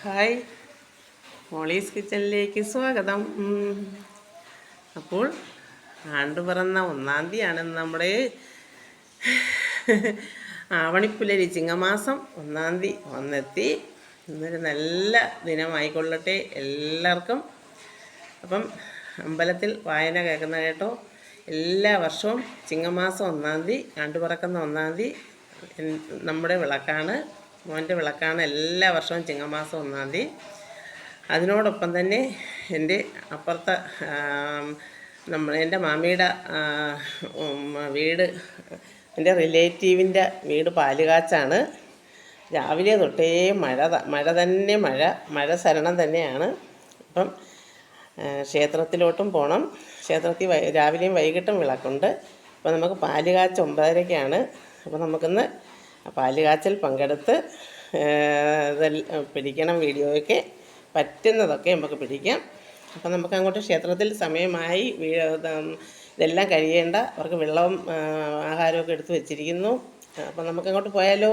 Hi, Molly's കിച്ചണിലേക്ക് സ്വാഗതം. അപ്പോൾ ആണ്ട് പിറന്ന 1-ാം തീയതിയാണ് നമ്മുടെ ആവണിപ്പുലരി ചിങ്ങമാസം 1-ാം തീയതി വന്നെത്തി. ഇന്നൊരു നല്ല ദിനമായിക്കൊള്ളട്ടെ എല്ലാവർക്കും. അപ്പം അമ്പലത്തിൽ വായന കേൾക്കുന്ന കേട്ടോ. എല്ലാ വർഷവും ചിങ്ങമാസം 1-ാം തീയതി ആണ്ട് പിറക്കുന്ന 1-ാം തീയതി നമ്മുടെ വിളക്കാണ്, മോൻ്റെ വിളക്കാണ്. എല്ലാ വർഷവും ചിങ്ങമാസം 1-ാം തീയതി. അതിനോടൊപ്പം തന്നെ എൻ്റെ അപ്പുറത്തെ എൻ്റെ മാമിയുടെ വീട്, എൻ്റെ റിലേറ്റീവിൻ്റെ വീട് പാലുകാച്ചാണ്. രാവിലെ തൊട്ടേ മഴ തന്നെ, മഴ ശരണം തന്നെയാണ്. അപ്പം ക്ഷേത്രത്തിലോട്ടും പോകണം. ക്ഷേത്രത്തിൽ രാവിലെയും വൈകിട്ടും വിളക്കുണ്ട്. അപ്പോൾ നമുക്ക് പാലുകാച്ച് 9:30-ക്കാണ്. അപ്പോൾ നമുക്കിന്ന് പാലുകാച്ചിൽ പങ്കെടുത്ത് പിടിക്കണം. വീഡിയോയൊക്കെ പറ്റുന്നതൊക്കെ നമുക്ക് പിടിക്കാം. അപ്പോൾ നമുക്ക് അങ്ങോട്ട് ക്ഷേത്രത്തിൽ സമയമായി. ഇതെല്ലാം കഴിയേണ്ട, അവർക്ക് വെള്ളവും ആഹാരമൊക്കെ എടുത്ത് വെച്ചിരിക്കുന്നു. അപ്പോൾ നമുക്കങ്ങോട്ട് പോയാലോ.